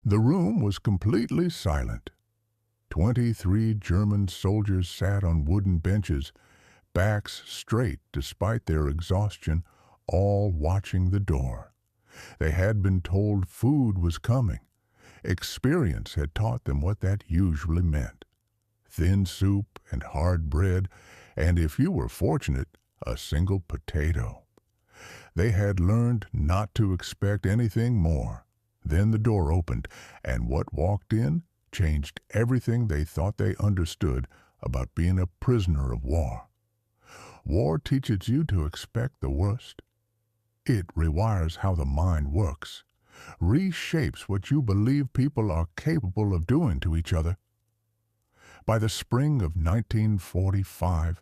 The room was completely silent. 23 German soldiers sat on wooden benches, backs straight despite their exhaustion, all watching the door. They had been told food was coming. Experience had taught them what that usually meant. Thin soup and hard bread, and if you were fortunate, a single potato. They had learned not to expect anything more. Then the door opened, and what walked in changed everything they thought they understood about being a prisoner of war. War teaches you to expect the worst. It rewires how the mind works, reshapes what you believe people are capable of doing to each other. By the spring of 1945,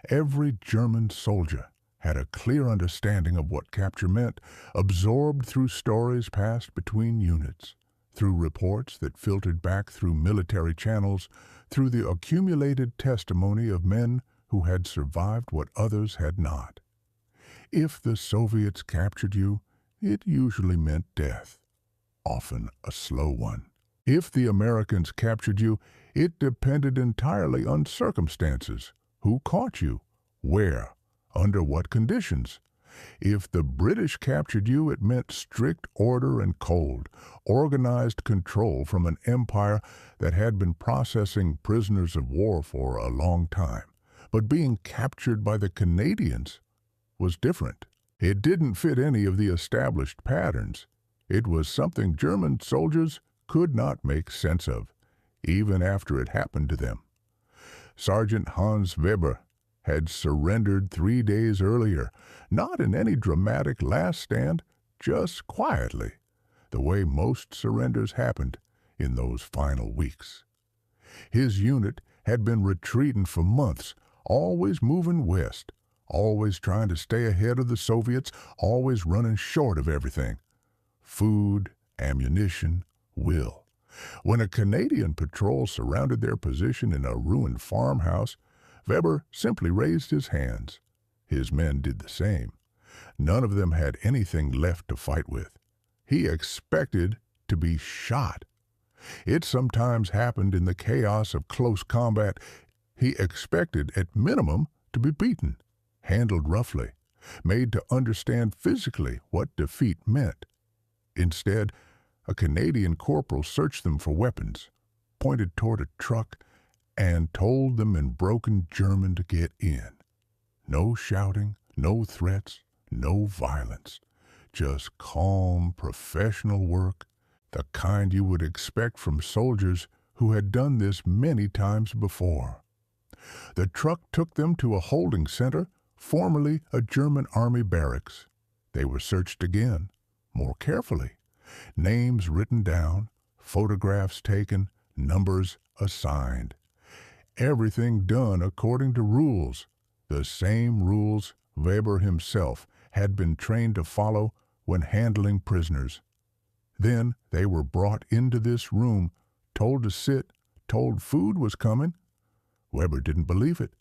every German soldier had a clear understanding of what capture meant, absorbed through stories passed between units, through reports that filtered back through military channels, through the accumulated testimony of men who had survived what others had not. If the Soviets captured you, it usually meant death, often a slow one. If the Americans captured you, it depended entirely on circumstances. Who caught you? Where? Under what conditions? If the British captured you, it meant strict order and cold, organized control from an empire that had been processing prisoners of war for a long time. But being captured by the Canadians was different. It didn't fit any of the established patterns. It was something German soldiers could not make sense of, even after it happened to them. Sergeant Hans Weber had surrendered 3 days earlier, not in any dramatic last stand, just quietly, the way most surrenders happened in those final weeks. His unit had been retreating for months, always moving west, always trying to stay ahead of the Soviets, always running short of everything: food, ammunition, will. When a Canadian patrol surrounded their position in a ruined farmhouse, Weber simply raised his hands. His men did the same. None of them had anything left to fight with. He expected to be shot. It sometimes happened in the chaos of close combat. He expected, at minimum, to be beaten, handled roughly, made to understand physically what defeat meant. Instead, a Canadian corporal searched them for weapons, pointed toward a truck, and told them in broken German to get in. No shouting, no threats, no violence. Just calm, professional work, the kind you would expect from soldiers who had done this many times before. The truck took them to a holding center, formerly a German army barracks. They were searched again, more carefully. Names written down, photographs taken, numbers assigned. Everything done according to rules, the same rules Weber himself had been trained to follow when handling prisoners. Then they were brought into this room, told to sit, told food was coming. Weber didn't believe it.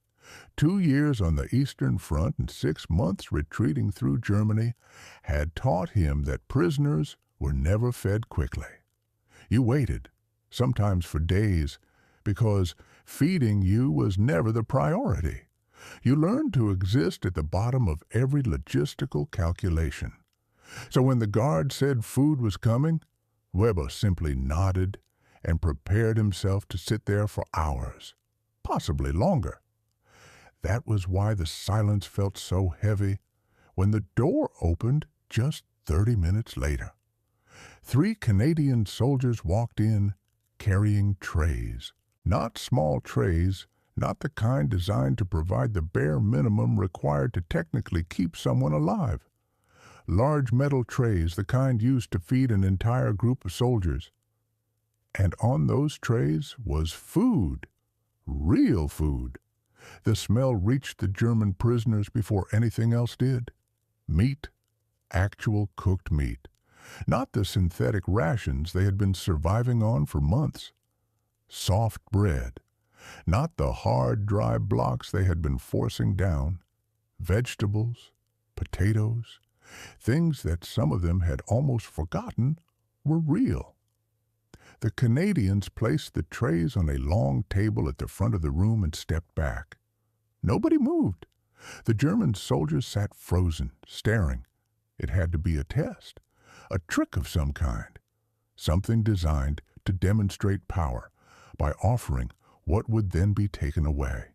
2 years on the Eastern Front and 6 months retreating through Germany had taught him that prisoners were never fed quickly. You waited, sometimes for days, because feeding you was never the priority. You learned to exist at the bottom of every logistical calculation. So when the guard said food was coming, Weber simply nodded and prepared himself to sit there for hours, possibly longer. That was why the silence felt so heavy when the door opened just 30 minutes later. 3 Canadian soldiers walked in carrying trays. Not small trays, not the kind designed to provide the bare minimum required to technically keep someone alive. Large metal trays, the kind used to feed an entire group of soldiers. And on those trays was food, real food. The smell reached the German prisoners before anything else did. Meat, actual cooked meat. Not the synthetic rations they had been surviving on for months. Soft bread. Not the hard, dry blocks they had been forcing down. Vegetables, potatoes, things that some of them had almost forgotten were real. The Canadians placed the trays on a long table at the front of the room and stepped back. Nobody moved. The German soldiers sat frozen, staring. It had to be a test, a trick of some kind, something designed to demonstrate power by offering what would then be taken away.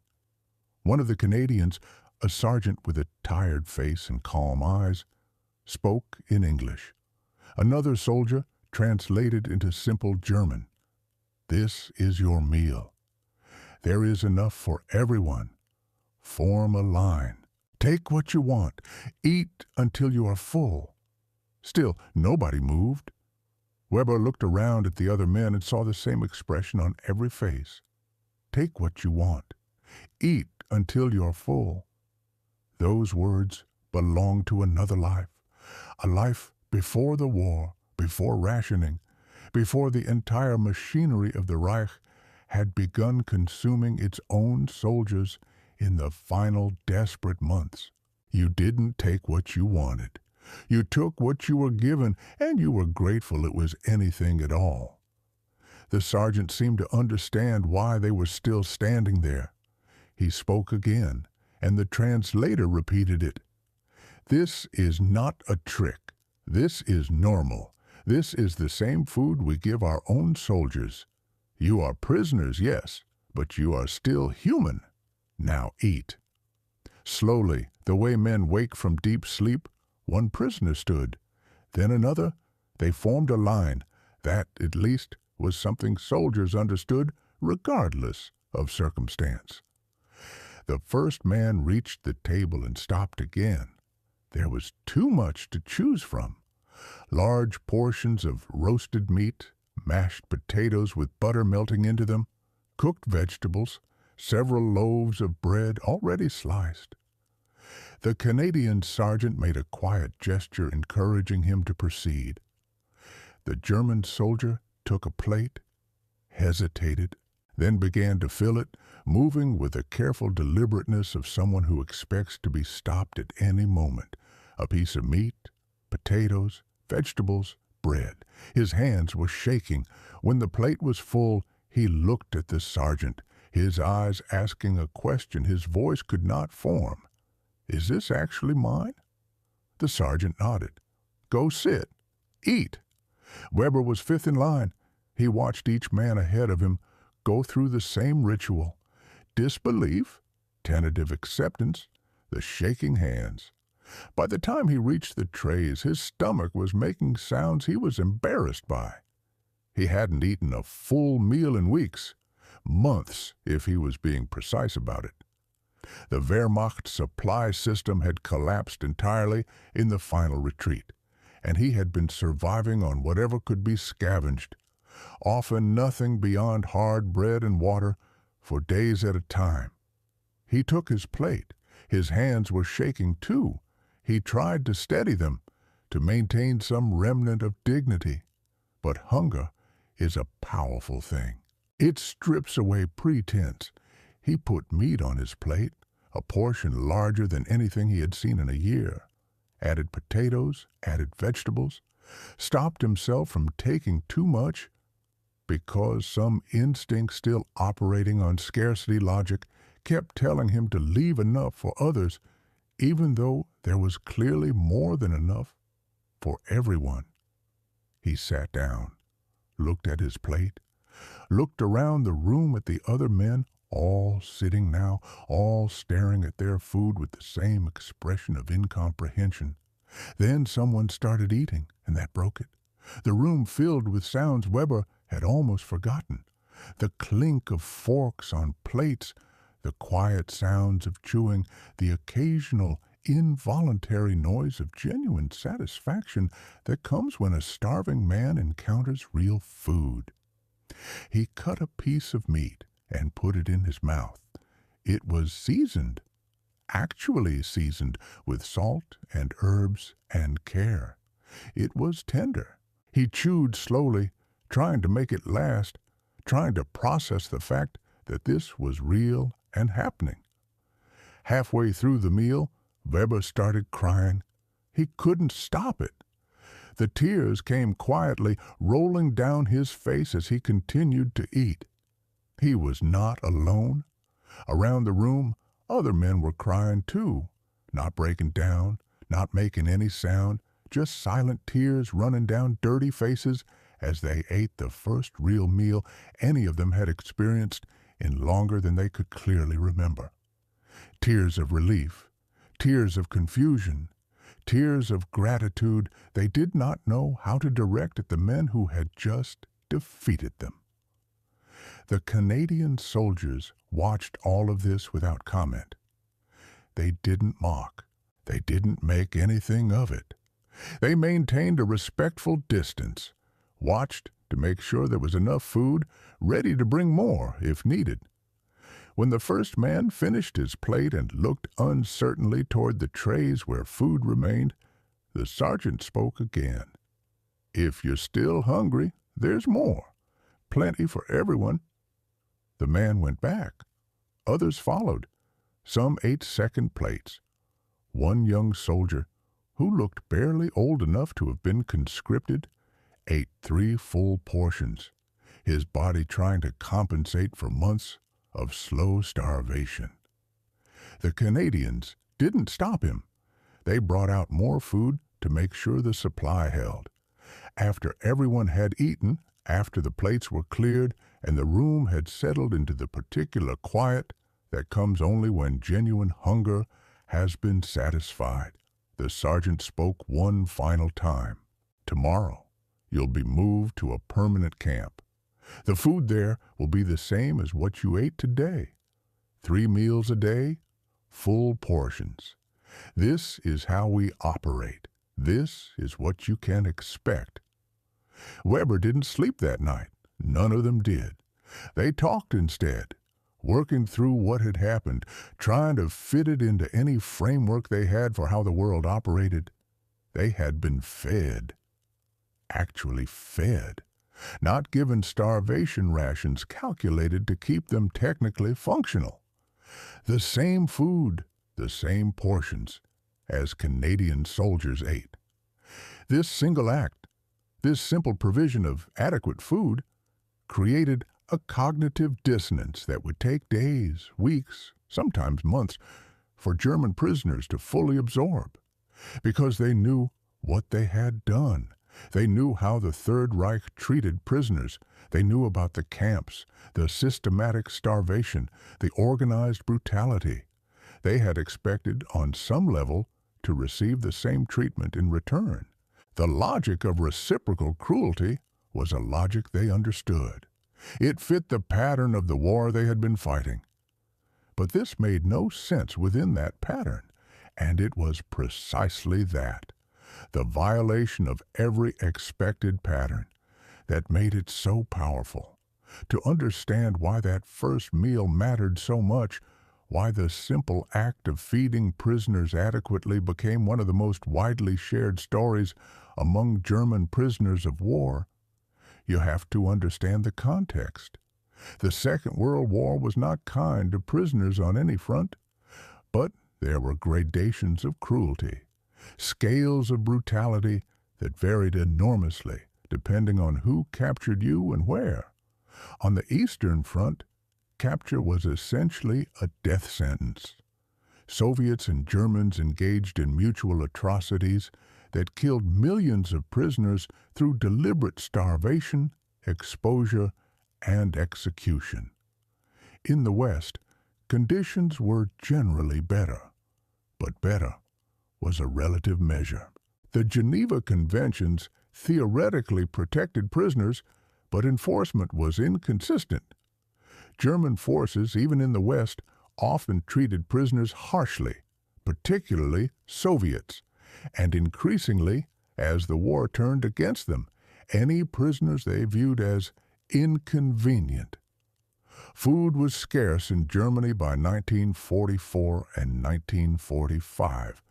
One of the Canadians, a sergeant with a tired face and calm eyes, spoke in English. Another soldier translated into simple German. "This is your meal. There is enough for everyone. Form a line. Take what you want. Eat until you are full." Still, nobody moved. Weber looked around at the other men and saw the same expression on every face. Take what you want. Eat until you're full. Those words belonged to another life, a life before the war, before rationing, before the entire machinery of the Reich had begun consuming its own soldiers in the final desperate months. You didn't take what you wanted. You took what you were given, and you were grateful it was anything at all. The sergeant seemed to understand why they were still standing there. He spoke again, and the translator repeated it. "This is not a trick. This is normal. This is the same food we give our own soldiers. You are prisoners, yes, but you are still human. Now eat." Slowly, the way men wake from deep sleep, one prisoner stood, then another. They formed a line. That, at least, was something soldiers understood regardless of circumstance. The first man reached the table and stopped again. There was too much to choose from. Large portions of roasted meat, mashed potatoes with butter melting into them, cooked vegetables, several loaves of bread already sliced. The Canadian sergeant made a quiet gesture encouraging him to proceed. The German soldier took a plate, hesitated, then began to fill it, moving with the careful deliberateness of someone who expects to be stopped at any moment. A piece of meat, potatoes, vegetables, bread. His hands were shaking. When the plate was full, he looked at the sergeant, his eyes asking a question his voice could not form. "Is this actually mine?" The sergeant nodded. "Go sit. Eat." Weber was fifth in line. He watched each man ahead of him go through the same ritual. Disbelief, tentative acceptance, the shaking hands. By the time he reached the trays, his stomach was making sounds he was embarrassed by. He hadn't eaten a full meal in weeks, months if he was being precise about it. The Wehrmacht supply system had collapsed entirely in the final retreat, and he had been surviving on whatever could be scavenged, often nothing beyond hard bread and water, for days at a time. He took his plate. His hands were shaking too. He tried to steady them, to maintain some remnant of dignity. But hunger is a powerful thing. It strips away pretense. He put meat on his plate, a portion larger than anything he had seen in a year, added potatoes, added vegetables, stopped himself from taking too much because some instinct still operating on scarcity logic kept telling him to leave enough for others, even though there was clearly more than enough for everyone. He sat down, looked at his plate, looked around the room at the other men, all sitting now, all staring at their food with the same expression of incomprehension. Then someone started eating, and that broke it. The room filled with sounds Weber had almost forgotten. The clink of forks on plates, the quiet sounds of chewing, the occasional involuntary noise of genuine satisfaction that comes when a starving man encounters real food. He cut a piece of meat and put it in his mouth. It was seasoned, actually seasoned with salt and herbs and care. It was tender. He chewed slowly, trying to make it last, trying to process the fact that this was real and happening. Halfway through the meal, Weber started crying. He couldn't stop it. The tears came quietly rolling down his face as he continued to eat. He was not alone. Around the room, other men were crying too, not breaking down, not making any sound, just silent tears running down dirty faces as they ate the first real meal any of them had experienced in longer than they could clearly remember. Tears of relief, tears of confusion, tears of gratitude they did not know how to direct at the men who had just defeated them. The Canadian soldiers watched all of this without comment. They didn't mock. They didn't make anything of it. They maintained a respectful distance, watched to make sure there was enough food, ready to bring more if needed. When the first man finished his plate and looked uncertainly toward the trays where food remained, the sergeant spoke again. "If you're still hungry, there's more. Plenty for everyone." The man went back. Others followed. Some ate second plates. One young soldier, who looked barely old enough to have been conscripted, ate 3 full portions, his body trying to compensate for months of slow starvation. The Canadians didn't stop him. They brought out more food to make sure the supply held. After everyone had eaten, after the plates were cleared and the room had settled into the particular quiet that comes only when genuine hunger has been satisfied, the sergeant spoke one final time. "Tomorrow, you'll be moved to a permanent camp. The food there will be the same as what you ate today. 3 meals a day, full portions. This is how we operate. This is what you can expect." Weber didn't sleep that night. None of them did. They talked instead, working through what had happened, trying to fit it into any framework they had for how the world operated. They had been fed. Actually fed. Not given starvation rations calculated to keep them technically functional. The same food, the same portions, as Canadian soldiers ate. This single act, this simple provision of adequate food, created a cognitive dissonance that would take days, weeks, sometimes months, for German prisoners to fully absorb, because they knew what they had done. They knew how the Third Reich treated prisoners. They knew about the camps, the systematic starvation, the organized brutality. They had expected, on some level, to receive the same treatment in return. The logic of reciprocal cruelty was a logic they understood. It fit the pattern of the war they had been fighting. But this made no sense within that pattern, and it was precisely that, the violation of every expected pattern, that made it so powerful. To understand why that first meal mattered so much, why the simple act of feeding prisoners adequately became one of the most widely shared stories among German prisoners of war, you have to understand the context. The Second World War was not kind to prisoners on any front, but there were gradations of cruelty, scales of brutality that varied enormously depending on who captured you and where. On the Eastern Front, capture was essentially a death sentence. Soviets and Germans engaged in mutual atrocities that killed millions of prisoners through deliberate starvation, exposure, and execution. In the West, conditions were generally better, but better was a relative measure. The Geneva Conventions theoretically protected prisoners, but enforcement was inconsistent. German forces, even in the West, often treated prisoners harshly, particularly Soviets, and increasingly, as the war turned against them, any prisoners they viewed as inconvenient. Food was scarce in Germany by 1944 and 1945,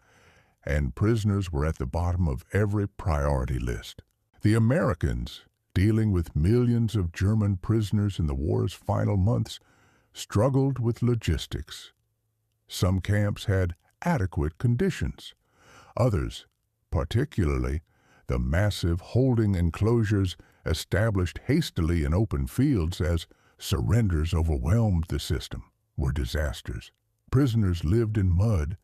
and prisoners were at the bottom of every priority list. The Americans, dealing with millions of German prisoners in the war's final months, struggled with logistics. Some camps had adequate conditions. Others, particularly The massive holding enclosures established hastily in open fields as surrenders overwhelmed the system were disasters. Prisoners lived in mud,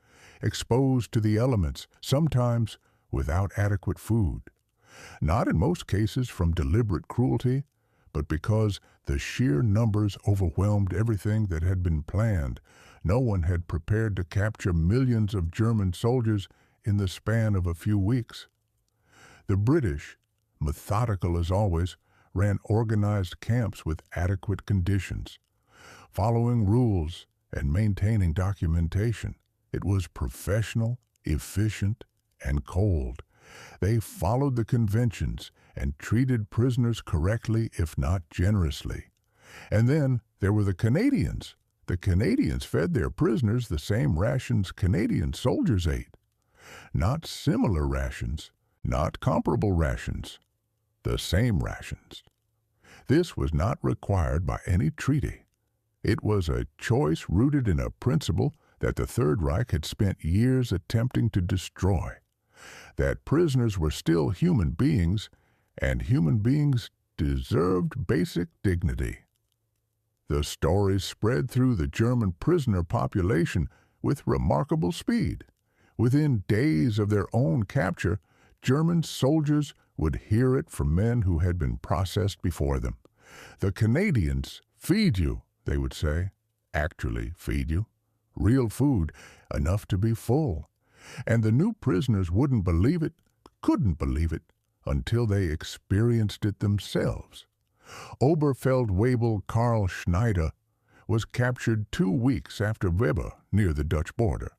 exposed to the elements, sometimes without adequate food. Not in most cases from deliberate cruelty, but because the sheer numbers overwhelmed everything that had been planned. No one had prepared to capture millions of German soldiers in the span of a few weeks. The British, methodical as always, ran organized camps with adequate conditions, following rules and maintaining documentation. It was professional, efficient, and cold. They followed the conventions and treated prisoners correctly, if not generously. And then there were the Canadians. The Canadians fed their prisoners the same rations Canadian soldiers ate. Not similar rations, not comparable rations, the same rations. This was not required by any treaty. It was a choice rooted in a principle that the Third Reich had spent years attempting to destroy, that prisoners were still human beings, and human beings deserved basic dignity. The stories spread through the German prisoner population with remarkable speed. Within days of their own capture, German soldiers would hear it from men who had been processed before them. The Canadians feed you, they would say. Actually feed you. Real food, enough to be full. And the new prisoners wouldn't believe it, couldn't believe it, until they experienced it themselves. Oberfeldwebel Karl Schneider was captured 2 weeks after Weber near the Dutch border.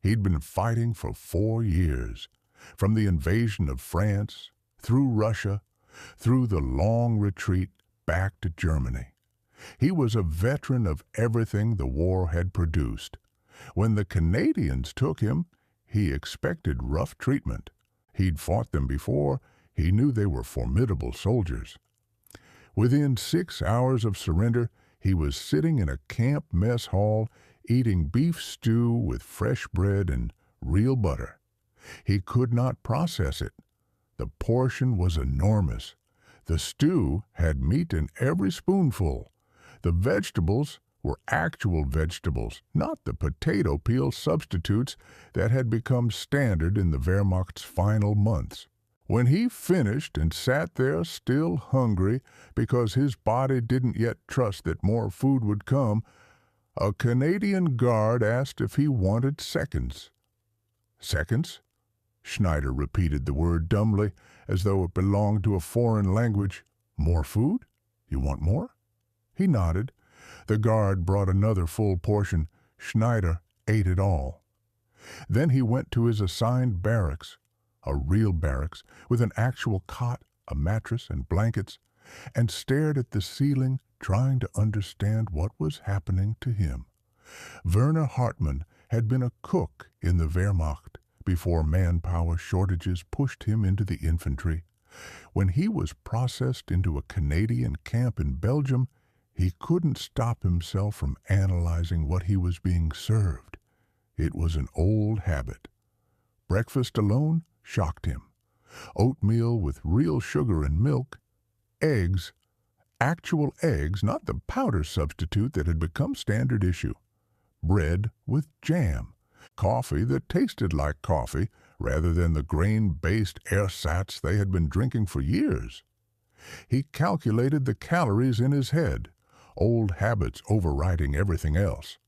He'd been fighting for 4 years, from the invasion of France, through Russia, through the long retreat back to Germany. He was a veteran of everything the war had produced. When the Canadians took him, he expected rough treatment. He'd fought them before. He knew they were formidable soldiers. Within 6 hours of surrender, he was sitting in a camp mess hall eating beef stew with fresh bread and real butter. He could not process it. The portion was enormous. The stew had meat in every spoonful. The vegetables were actual vegetables, not the potato peel substitutes that had become standard in the Wehrmacht's final months. When he finished and sat there still hungry because his body didn't yet trust that more food would come, a Canadian guard asked if he wanted seconds. Seconds? Schneider repeated the word dumbly, as though it belonged to a foreign language. More food? You want more? He nodded. The guard brought another full portion. Schneider ate it all. Then he went to his assigned barracks, a real barracks, with an actual cot, a mattress, and blankets, and stared at the ceiling, trying to understand what was happening to him. Werner Hartmann had been a cook in the Wehrmacht before manpower shortages pushed him into the infantry. When he was processed into a Canadian camp in Belgium, he couldn't stop himself from analyzing what he was being served. It was an old habit. Breakfast alone shocked him. Oatmeal with real sugar and milk, eggs, actual eggs, not the powder substitute that had become standard issue, bread with jam, coffee that tasted like coffee rather than the grain-based ersatz they had been drinking for years. He calculated the calories in his head, old habits overriding everything else.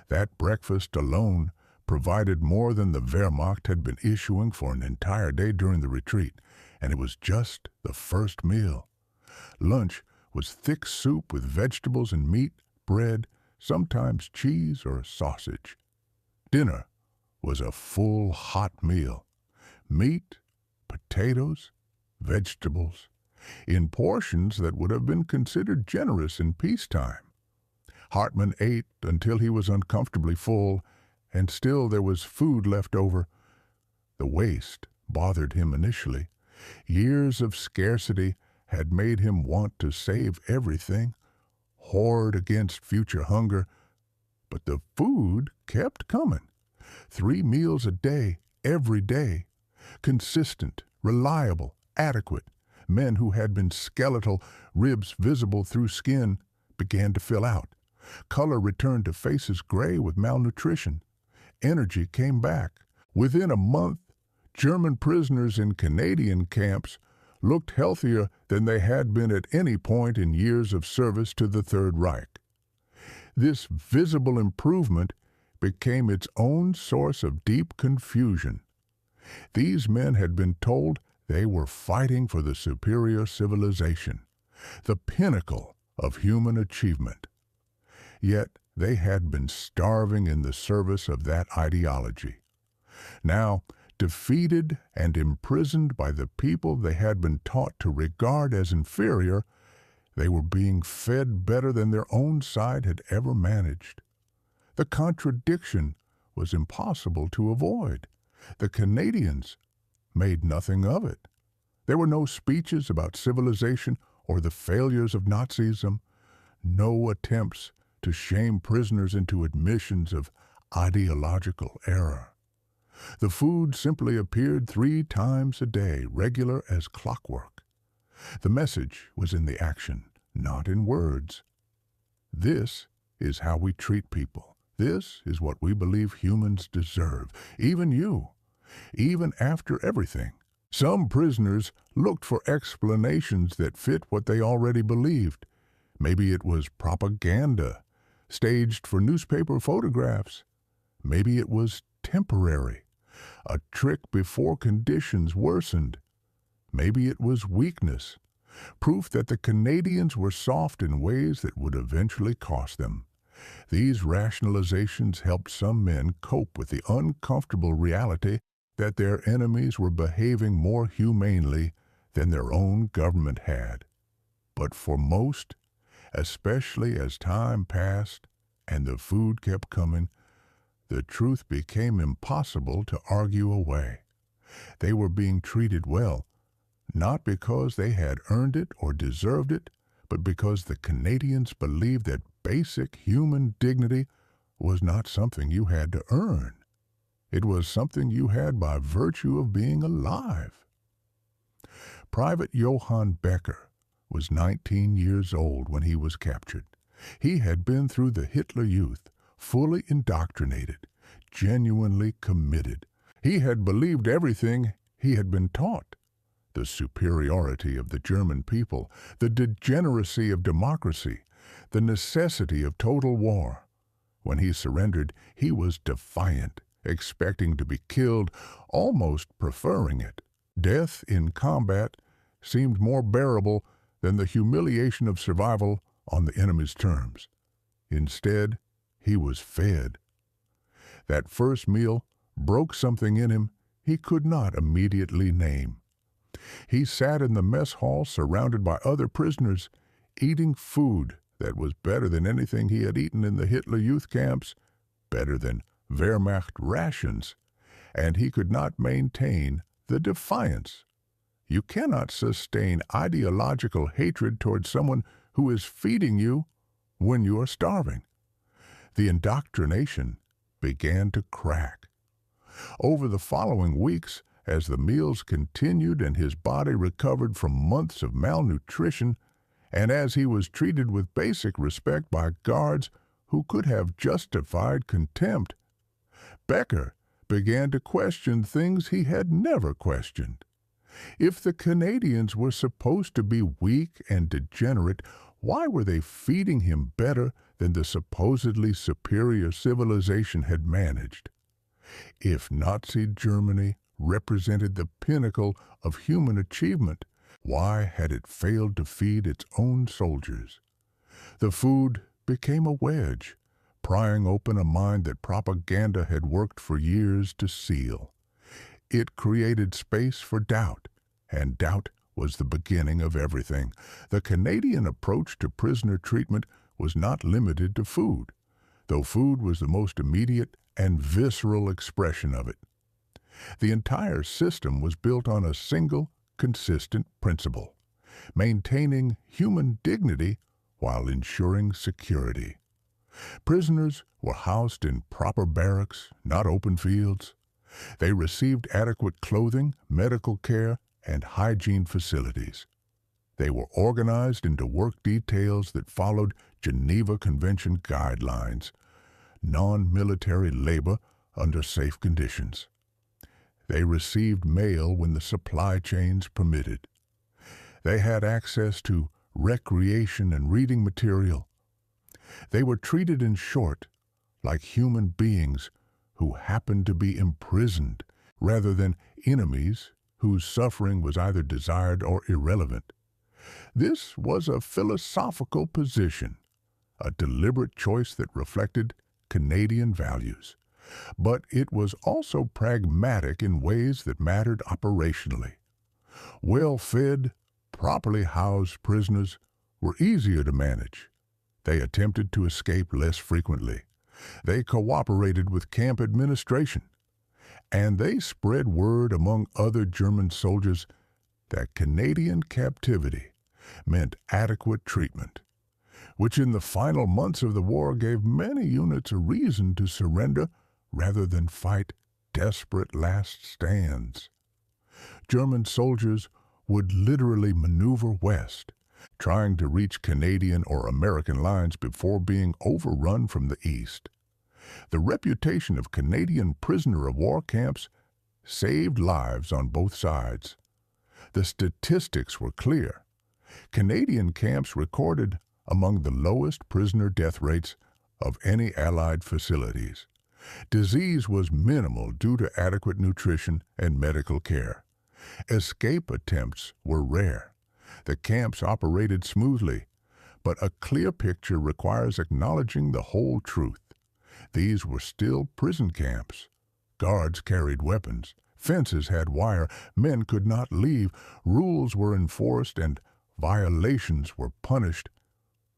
That breakfast alone provided more than the Wehrmacht had been issuing for an entire day during the retreat, and it was just the first meal. Lunch was thick soup with vegetables and meat, bread, sometimes cheese or sausage. Dinner was a full hot meal. Meat, potatoes, vegetables, in portions that would have been considered generous in peacetime. Hartmann ate until he was uncomfortably full, and still there was food left over. The waste bothered him initially. Years of scarcity had made him want to save everything, hoard against future hunger. But the food kept coming. 3 meals a day, every day. Consistent, reliable, adequate. Men who had been skeletal, ribs visible through skin, began to fill out. Color returned to faces gray with malnutrition. Energy came back. Within a month, German prisoners in Canadian camps looked healthier than they had been at any point in years of service to the Third Reich. This visible improvement became its own source of deep confusion. These men had been told they were fighting for the superior civilization, the pinnacle of human achievement. Yet they had been starving in the service of that ideology. Now, defeated and imprisoned by the people they had been taught to regard as inferior, they were being fed better than their own side had ever managed. The contradiction was impossible to avoid. The Canadians made nothing of it. There were no speeches about civilization or the failures of Nazism, no attempts to shame prisoners into admissions of ideological error. The food simply appeared 3 times a day, regular as clockwork. The message was in the action, not in words. This is how we treat people. This is what we believe humans deserve, even you, even after everything. Some prisoners looked for explanations that fit what they already believed. Maybe it was propaganda, staged for newspaper photographs. Maybe it was temporary, a trick before conditions worsened. Maybe it was weakness, proof that the Canadians were soft in ways that would eventually cost them. These rationalizations helped some men cope with the uncomfortable reality that their enemies were behaving more humanely than their own government had. But for most, especially as time passed and the food kept coming, the truth became impossible to argue away. They were being treated well, not because they had earned it or deserved it, but because the Canadians believed that basic human dignity was not something you had to earn. It was something you had by virtue of being alive. Private Johann Becker was 19 years old when he was captured. He had been through the Hitler Youth, fully indoctrinated, genuinely committed. He had believed everything he had been taught. The superiority of the German people, the degeneracy of democracy, the necessity of total war. When he surrendered, he was defiant, expecting to be killed, almost preferring it. Death in combat seemed more bearable than the humiliation of survival on the enemy's terms. Instead, he was fed. That first meal broke something in him he could not immediately name. He sat in the mess hall surrounded by other prisoners, eating food that was better than anything he had eaten in the Hitler Youth camps, better than Wehrmacht rations, and he could not maintain the defiance. You cannot sustain ideological hatred toward someone who is feeding you when you are starving. The indoctrination began to crack. Over the following weeks, as the meals continued and his body recovered from months of malnutrition, and as he was treated with basic respect by guards who could have justified contempt, Becker began to question things he had never questioned. If the Canadians were supposed to be weak and degenerate, why were they feeding him better than the supposedly superior civilization had managed? If Nazi Germany represented the pinnacle of human achievement, why had it failed to feed its own soldiers? The food became a wedge, prying open a mind that propaganda had worked for years to seal. It created space for doubt, and doubt was the beginning of everything. The Canadian approach to prisoner treatment was not limited to food, though food was the most immediate and visceral expression of it. The entire system was built on a single, consistent principle: maintaining human dignity while ensuring security. Prisoners were housed in proper barracks, not open fields. They received adequate clothing, medical care, and hygiene facilities. They were organized into work details that followed Geneva Convention guidelines, non-military labor under safe conditions. They received mail when the supply chains permitted. They had access to recreation and reading material. They were treated, in short, like human beings who happened to be imprisoned rather than enemies whose suffering was either desired or irrelevant. This was a philosophical position, a deliberate choice that reflected Canadian values, but it was also pragmatic in ways that mattered operationally. Well-fed, properly housed prisoners were easier to manage. They attempted to escape less frequently. They cooperated with camp administration, and they spread word among other German soldiers that Canadian captivity meant adequate treatment, which in the final months of the war gave many units a reason to surrender rather than fight desperate last stands. German soldiers would literally maneuver west, trying to reach Canadian or American lines before being overrun from the east. The reputation of Canadian prisoner of war camps saved lives on both sides. The statistics were clear. Canadian camps recorded among the lowest prisoner death rates of any Allied facilities. Disease was minimal due to adequate nutrition and medical care. Escape attempts were rare. The camps operated smoothly, but a clear picture requires acknowledging the whole truth. These were still prison camps. Guards carried weapons. Fences had wire. Men could not leave. Rules were enforced and violations were punished.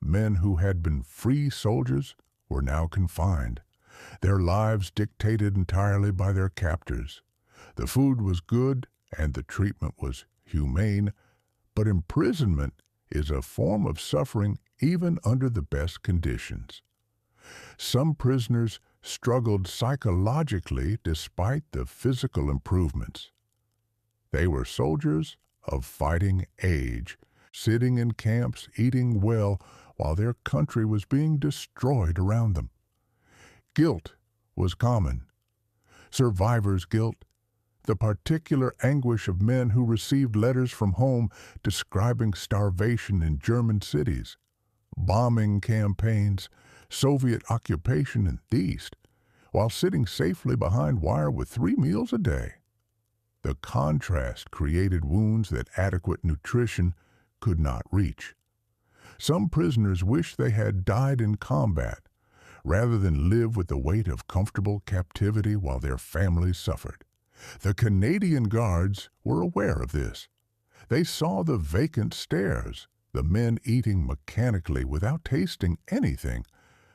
Men who had been free soldiers were now confined, their lives dictated entirely by their captors. The food was good and the treatment was humane, but imprisonment is a form of suffering even under the best conditions. Some prisoners struggled psychologically despite the physical improvements. They were soldiers of fighting age, sitting in camps, eating well, while their country was being destroyed around them. Guilt was common. Survivor's guilt, the particular anguish of men who received letters from home describing starvation in German cities, bombing campaigns, Soviet occupation in the East, while sitting safely behind wire with 3 meals a day. The contrast created wounds that adequate nutrition could not reach. Some prisoners wished they had died in combat, rather than live with the weight of comfortable captivity while their families suffered. The Canadian Guards were aware of this. They saw the vacant stares, the men eating mechanically without tasting anything,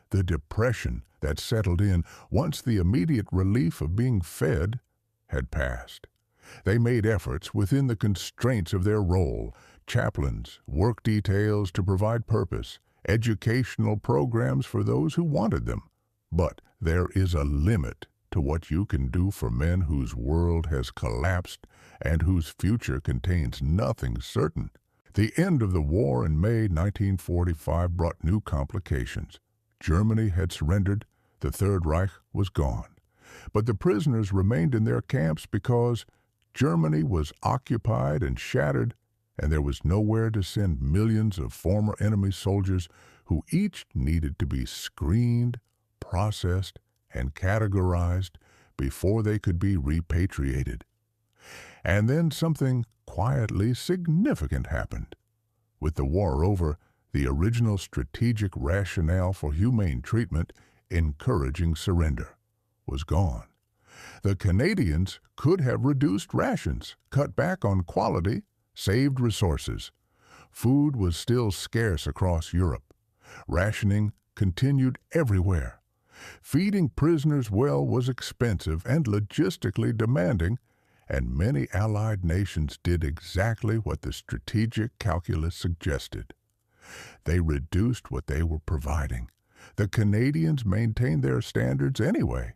the depression that settled in once the immediate relief of being fed had passed. They made efforts within the constraints of their role, chaplains, work details to provide purpose, educational programs for those who wanted them. But there is a limit to what you can do for men whose world has collapsed and whose future contains nothing certain. The end of the war in May 1945 brought new complications. Germany had surrendered, the Third Reich was gone. But the prisoners remained in their camps because Germany was occupied and shattered, and there was nowhere to send millions of former enemy soldiers who each needed to be screened, processed, and categorized before they could be repatriated. And then something quietly significant happened. With the war over, the original strategic rationale for humane treatment, encouraging surrender, was gone. The Canadians could have reduced rations, cut back on quality, saved resources. Food was still scarce across Europe. Rationing continued everywhere. Feeding prisoners well was expensive and logistically demanding, and many Allied nations did exactly what the strategic calculus suggested. They reduced what they were providing. The Canadians maintained their standards anyway.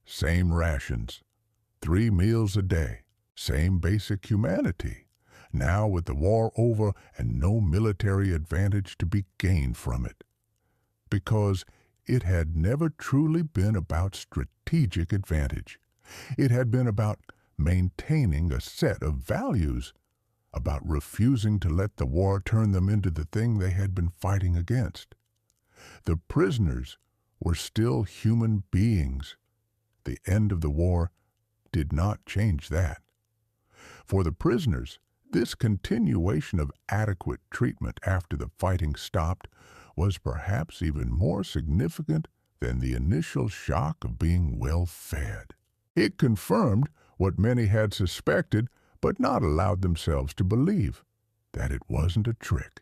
Same rations, 3 meals a day, same basic humanity. now with the war over and no military advantage to be gained from it, because it had never truly been about strategic advantage. It had been about maintaining a set of values, about refusing to let the war turn them into the thing they had been fighting against. The prisoners were still human beings. The end of the war did not change that. For the prisoners, this continuation of adequate treatment after the fighting stopped was perhaps even more significant than the initial shock of being well fed. It confirmed what many had suspected but not allowed themselves to believe, that it wasn't a trick.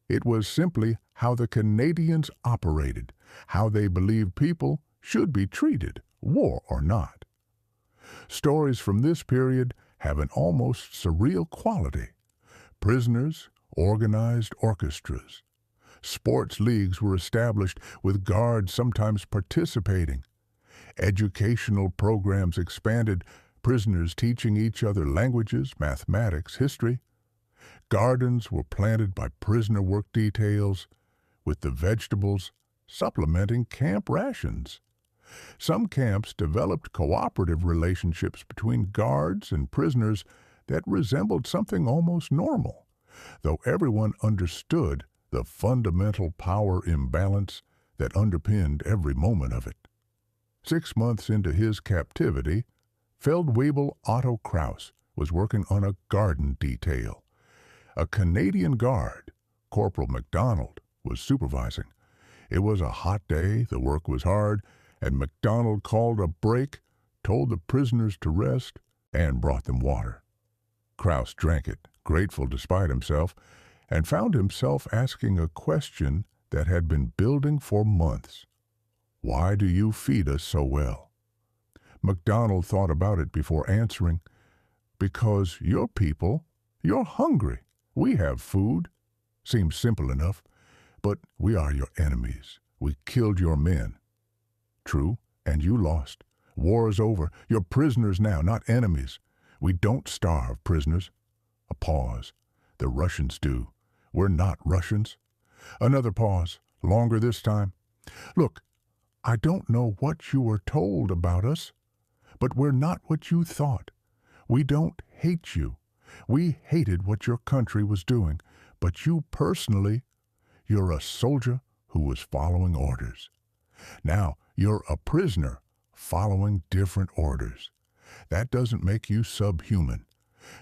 It was simply how the Canadians operated, how they believed people should be treated, war or not. Stories from this period have an almost surreal quality. Prisoners organized orchestras. Sports leagues were established with guards sometimes participating. Educational programs expanded, prisoners teaching each other languages, mathematics, history. Gardens were planted by prisoner work details, with the vegetables supplementing camp rations. Some camps developed cooperative relationships between guards and prisoners that resembled something almost normal, though everyone understood the fundamental power imbalance that underpinned every moment of it. 6 months into his captivity, Feldwebel Otto Kraus was working on a garden detail. A Canadian guard, Corporal MacDonald, was supervising. It was a hot day, the work was hard, and MacDonald called a break, told the prisoners to rest, and brought them water. Kraus drank it, grateful despite himself, and found himself asking a question that had been building for months. Why do you feed us so well? MacDonald thought about it before answering. Because your people, you're hungry. We have food. Seems simple enough, but we are your enemies. We killed your men. True, and you lost. War is over. You're prisoners now, not enemies. We don't starve prisoners. A pause. The Russians do. We're not Russians. Another pause, longer this time. Look, I don't know what you were told about us, but we're not what you thought. We don't hate you. We hated what your country was doing, but you personally, you're a soldier who was following orders. Now, you're a prisoner following different orders. That doesn't make you subhuman,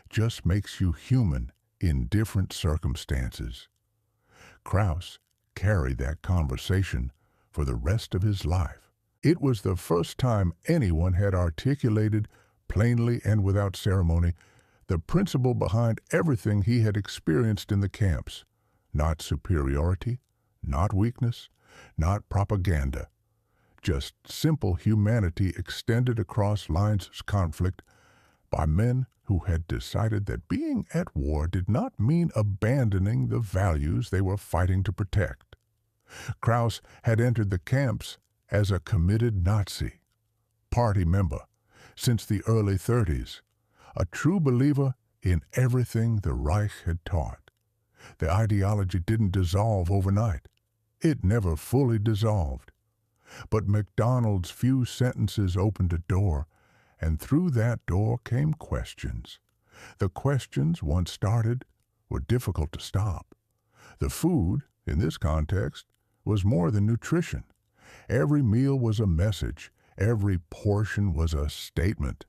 just makes you human in different circumstances. Kraus carried that conversation for the rest of his life. It was the first time anyone had articulated, plainly and without ceremony, the principle behind everything he had experienced in the camps. Not superiority, not weakness, not propaganda. Just simple humanity extended across lines of conflict by men who had decided that being at war did not mean abandoning the values they were fighting to protect. Kraus had entered the camps as a committed Nazi, party member since the early 30s, a true believer in everything the Reich had taught. The ideology didn't dissolve overnight. It never fully dissolved. But MacDonald's few sentences opened a door, and through that door came questions. The questions, once started, were difficult to stop. The food, in this context, was more than nutrition. Every meal was a message. Every portion was a statement.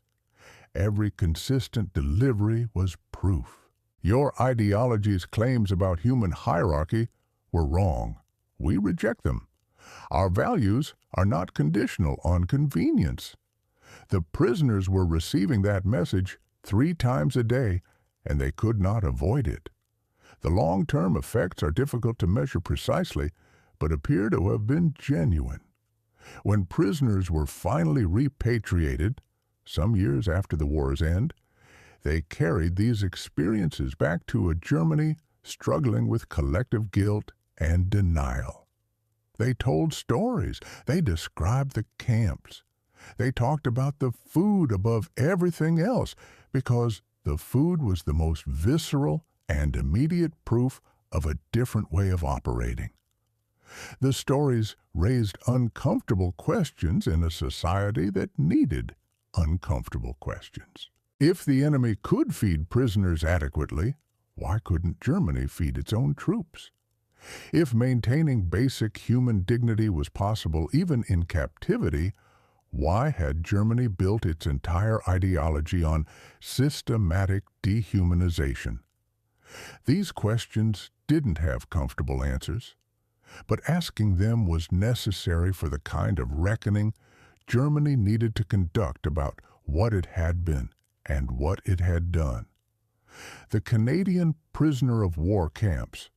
Every consistent delivery was proof. Your ideology's claims about human hierarchy were wrong. We reject them. Our values are not conditional on convenience. The prisoners were receiving that message 3 times a day, and they could not avoid it. The long-term effects are difficult to measure precisely, but appear to have been genuine. When prisoners were finally repatriated, some years after the war's end, they carried these experiences back to a Germany struggling with collective guilt and denial. They told stories. They described the camps. They talked about the food above everything else because The food was the most visceral and immediate proof of a different way of operating. The stories raised uncomfortable questions in a society that needed uncomfortable questions. If the enemy could feed prisoners adequately, why couldn't Germany feed its own troops? If maintaining basic human dignity was possible even in captivity, why had Germany built its entire ideology on systematic dehumanization? These questions didn't have comfortable answers, but asking them was necessary for the kind of reckoning Germany needed to conduct about what it had been and what it had done. The Canadian prisoner of war camps,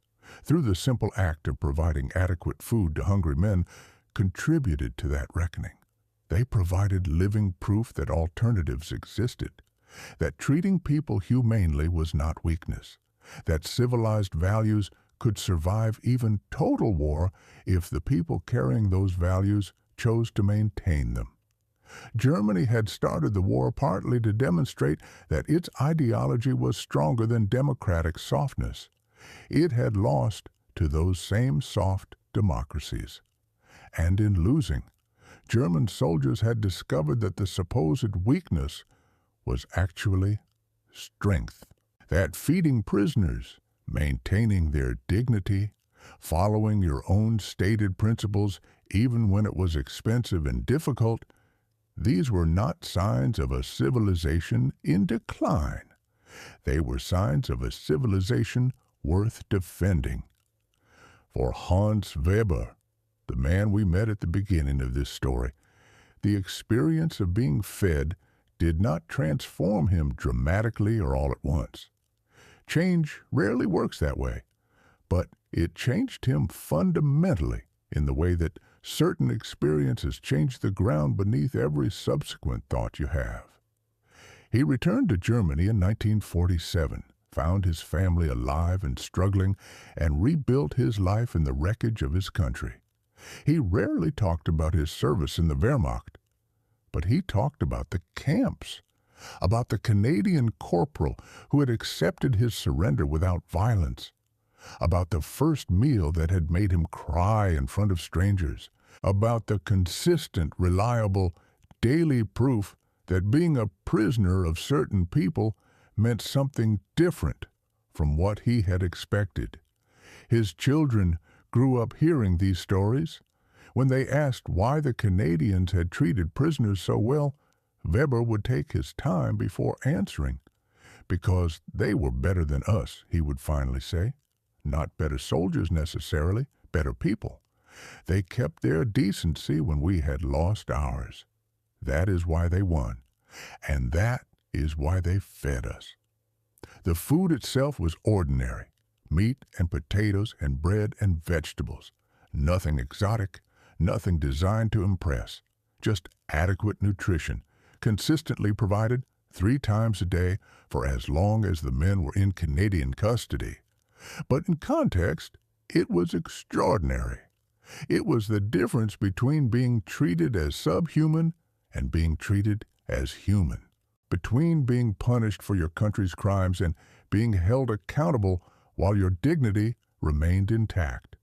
through the simple act of providing adequate food to hungry men, contributed to that reckoning. They provided living proof that alternatives existed, that treating people humanely was not weakness, that civilized values could survive even total war if the people carrying those values chose to maintain them. Germany had started the war partly to demonstrate that its ideology was stronger than democratic softness. It had lost to those same soft democracies. And in losing, German soldiers had discovered that the supposed weakness was actually strength. That feeding prisoners, maintaining their dignity, following your own stated principles even when it was expensive and difficult, these were not signs of a civilization in decline. They were signs of a civilization worth defending. For Hans Weber, the man we met at the beginning of this story, the experience of being fed did not transform him dramatically or all at once. Change rarely works that way, but it changed him fundamentally in the way that certain experiences change the ground beneath every subsequent thought you have. He returned to Germany in 1947, found his family alive and struggling, and rebuilt his life in the wreckage of his country. He rarely talked about his service in the Wehrmacht, but he talked about the camps, about the Canadian corporal who had accepted his surrender without violence, about the first meal that had made him cry in front of strangers, about the consistent, reliable, daily proof that being a prisoner of certain people meant something different from what he had expected. His children grew up hearing these stories. When they asked why the Canadians had treated prisoners so well, Weber would take his time before answering. Because they were better than us, he would finally say. Not better soldiers necessarily, better people. They kept their decency when we had lost ours. That is why they won, and that is why they fed us. The food itself was ordinary, meat and potatoes and bread and vegetables. Nothing exotic, nothing designed to impress, just adequate nutrition, consistently provided 3 times a day for as long as the men were in Canadian custody. But in context, it was extraordinary. It was the difference between being treated as subhuman and being treated as human, between being punished for your country's crimes and being held accountable while your dignity remained intact,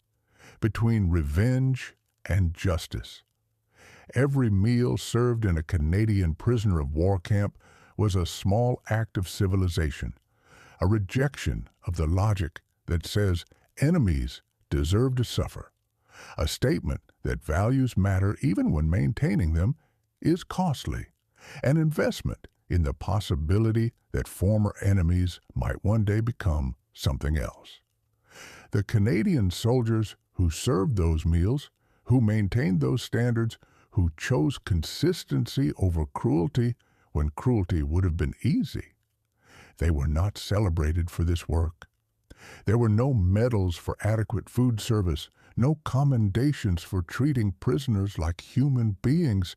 between revenge and justice. Every meal served in a Canadian prisoner of war camp was a small act of civilization, a rejection of the logic that says enemies deserve to suffer, a statement that values matter even when maintaining them is costly, an investment in the possibility that former enemies might one day become something else. The Canadian soldiers who served those meals, who maintained those standards, who chose consistency over cruelty when cruelty would have been easy, they were not celebrated for this work. There were no medals for adequate food service, no commendations for treating prisoners like human beings.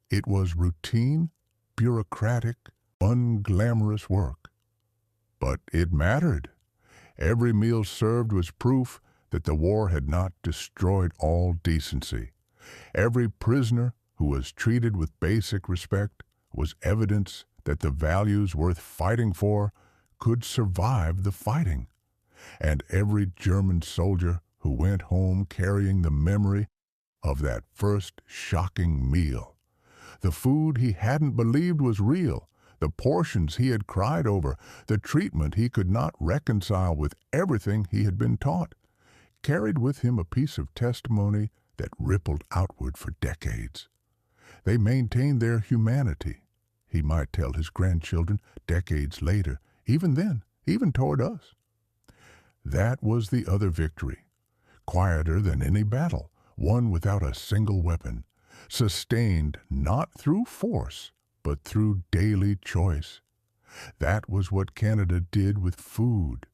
It was routine, bureaucratic, unglamorous work. But it mattered. Every meal served was proof that the war had not destroyed all decency. Every prisoner who was treated with basic respect was evidence that the values worth fighting for could survive the fighting. And every German soldier who went home carrying the memory of that first shocking meal, the food he hadn't believed was real, the portions he had cried over, the treatment he could not reconcile with everything he had been taught, carried with him a piece of testimony that rippled outward for decades. They maintained their humanity, he might tell his grandchildren decades later, even then, even toward us. That was the other victory, quieter than any battle, won without a single weapon, sustained not through force, but through daily choice. That was what Canada did with food,